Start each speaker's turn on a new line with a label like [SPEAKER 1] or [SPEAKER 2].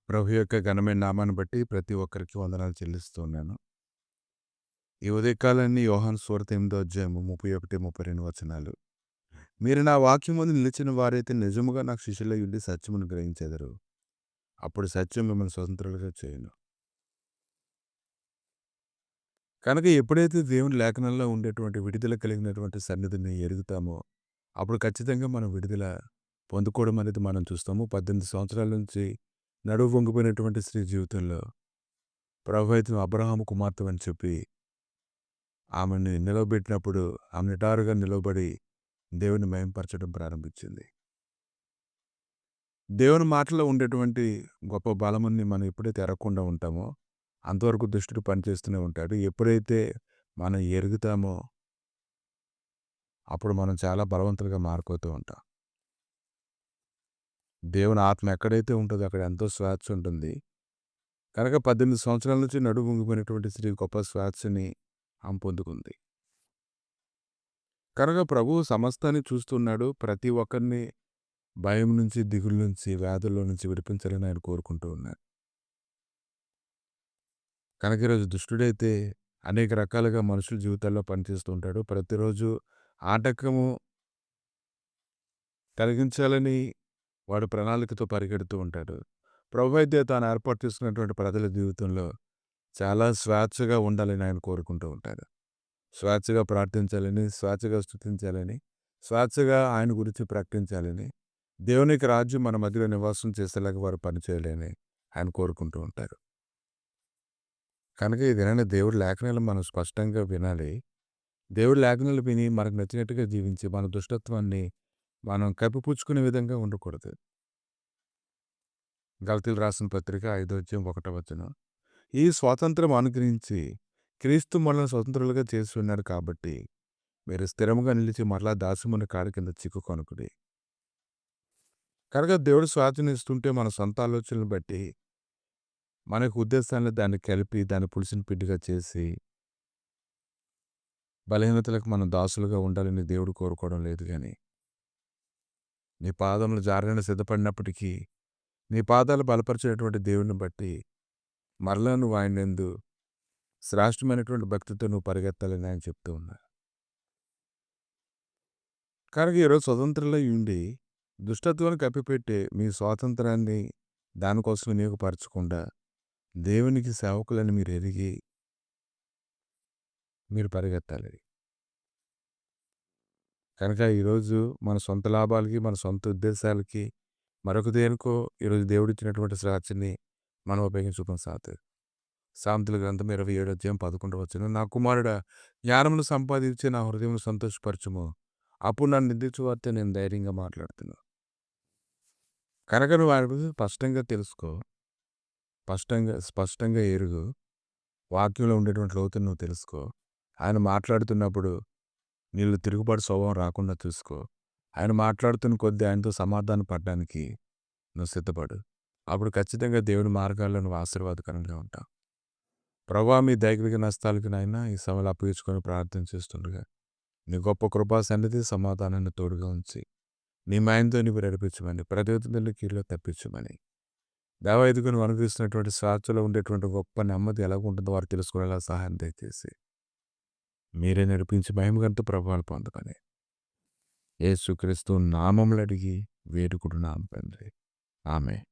[SPEAKER 1] ప్రభు యొక్క ఘనమైన నామాన్ని బట్టి ప్రతి ఒక్కరికి వందనాలు చెల్లిస్తూ ఉన్నాను. ఈ ఉదయకాలాన్ని యోహాను సువార్త 8వ అధ్యాయము 31, 32 వచనాలు. మీరు నా వాక్యమందు నిలిచిన వారైతే నిజముగా నాకు శిష్యులై ఉండి సత్యమును గ్రహించెదరు. అప్పుడు సత్యం మిమ్మల్ని స్వతంత్రులుగా చేయును. కనుక ఎప్పుడైతే దేవుని లేఖనంలో ఉండేటువంటి విడుదల కలిగినటువంటి సన్నిధిని ఎరుగుతామో, అప్పుడు ఖచ్చితంగా మనం విడుదల పొందుకోవడం అనేది మనం చూస్తాము. 18 సంవత్సరాల నుంచి నడుము వంగిపోయినటువంటి స్త్రీ జీవితంలో ప్రభు అయితే నువ్వు అబ్రహాము కుమార్తెవని చెప్పి ఆమెని నిలవబెట్టినప్పుడు ఆమె నిటారుగా నిలవబడి దేవుని మహిమపరచడం ప్రారంభించింది. దేవుని మాటలో ఉండేటువంటి గొప్ప బలముని మనం ఎప్పుడైతే ఎరగకుండా ఉంటామో అంతవరకు దుష్టుడు పనిచేస్తూనే ఉంటాడు. ఎప్పుడైతే మనం ఎరుగుతామో అప్పుడు మనం చాలా బలవంతులుగా మారిపోతూ ఉంటాం. దేవుని ఆత్మ ఎక్కడైతే ఉంటుందో అక్కడ ఎంతో స్వేచ్ఛ ఉంటుంది. కనుక 18 సంవత్సరాల నుంచి నడుము వంగిపోయినటువంటి స్త్రీ గొప్ప స్వేచ్ఛని ఆమె పొందుకుంది. కనుక ప్రభువు సమస్తాన్ని చూస్తున్నాడు. ప్రతి ఒక్కరిని భయం నుంచి, దిగులు నుంచి, వ్యాధుల్లో నుంచి విడిపించాలని ఆయన కోరుకుంటూ ఉన్నారు. కనుక ఈరోజు దుష్టుడైతే అనేక రకాలుగా మనుషుల జీవితాల్లో పనిచేస్తూ ఉంటాడు. ప్రతిరోజు ఆటంకము కలిగించాలని వాడు ప్రణాళికతో పరిగెడుతూ ఉంటాడు. ప్రభు అయితే తాను ఏర్పాటు చేసుకున్నటువంటి ప్రజల జీవితంలో చాలా స్వేచ్ఛగా ఉండాలని ఆయన కోరుకుంటూ ఉంటాడు. స్వేచ్ఛగా ప్రార్థించాలని, స్వేచ్ఛగా స్తుతించాలని, స్వేచ్ఛగా ఆయన గురించి ప్రకటించాలని, దేవునికి రాజ్యం మన మధ్యలో నివాసం చేసేలాగా వారు పనిచేయాలని ఆయన కోరుకుంటూ ఉంటారు. కనుక ఈ దినాన దేవుడి లేఖనాలు మనం స్పష్టంగా వినాలి. దేవుడి లేఖనాలు విని మనకు నచ్చినట్టుగా జీవించి మన దుష్టత్వాన్ని మనం కప్పిపుచ్చుకునే విధంగా ఉండకూడదు. గలతీయులకు రాసిన పత్రిక 5వ అధ్యాయం 1వ వచనం. ఈ స్వాతంత్రం అనుగ్రహించి క్రీస్తు మనల్ని స్వతంత్రులుగా చేసి ఉన్నారు కాబట్టి మీరు స్థిరముగా నిలిచి మరలా దాస్యముని కాడి కింద చిక్కుకొనకుడి. కనుక దేవుడు స్వాతంత్రం ఇస్తుంటే మన సొంత ఆలోచనలు బట్టి మనకు ఉద్దేశాన్ని దాన్ని కలిపి దాన్ని పులిసిన పిండిగా చేసి బలహీనతలకు మనం దాసులుగా ఉండాలని దేవుడు కోరుకోవడం లేదు. కానీ నీ పాదములు జారని సిద్ధపడినప్పటికీ నీ పాదాలు బలపరిచేటువంటి దేవుడిని బట్టి మరలా నువ్వు ఆయన యందు శ్రేష్టమైనటువంటి భక్తితో నువ్వు పరిగెత్తాలని ఆయన చెప్తూ ఉన్నారు. కనుక ఈరోజు స్వతంత్రులై ఉండి దుష్టత్వాన్ని కప్పిపెట్టి మీ స్వాతంత్రాన్ని దానికోసం వినియోగపరచకుండా దేవునికి సేవకులని మీరు ఎరిగి మీరు పరిగెత్తాలి. కనుక ఈరోజు మన సొంత లాభాలకి, మన సొంత ఉద్దేశాలకి, మరొక దేనికో ఈరోజు దేవుడిచ్చినటువంటి స్వేచ్ఛని మనం ఉపయోగించుకోవడం సాధ్యం. సామెతల గ్రంథం 27వ అధ్యాయం 11వ వచనం. నా కుమారుడా, జ్ఞానమును సంపాదించి నా హృదయమును సంతోషపరచుము. అప్పుడు నన్ను నిందించు వారితో నేను ధైర్యంగా మాట్లాడుతున్నాను. కనుక నువ్వు ఆయన గురించి స్పష్టంగా తెలుసుకో, స్పష్టంగా ఎరుగు, వాక్యంలో ఉండేటువంటి లోతును నువ్వు తెలుసుకో. ఆయన మాట్లాడుతున్నప్పుడు నీళ్ళు తిరుగుబాటు స్వభావం రాకుండా చూసుకో. ఆయన మాట్లాడుతున్న కొద్దీ ఆయనతో సమాధాన పడడానికి నువ్వు సిద్ధపడు. అప్పుడు ఖచ్చితంగా దేవుడి మార్గాల్లో నువ్వు ఆశీర్వాదకరంగా ఉంటావు. ప్రభువా, మీ దైవిక నష్టాలకి నాయన ఈ సమయంలో అప్పగించుకొని ప్రార్థన చేస్తుండగా నీ గొప్ప కృపా సన్నిధి సమాధానాన్ని తోడుగా ఉంచి నీ మాయంతో నీవు నడిపించమని, ప్రతిదిన కీడులో తప్పించమని, దేవాయదుకు నువ్వు అనుభవిస్తున్నటువంటి స్వేచ్ఛలో ఉండేటువంటి గొప్ప నెమ్మది ఎలా ఉంటుందో వారు తెలుసుకునేలా సహాయం దయచేసి మీరే నడిపించి మహిమగంతో ప్రభావాలు పొందమని యేసుక్రీస్తు నామములు అడిగి వేడుకుంటున్నాం తండ్రి. ఆమేన్.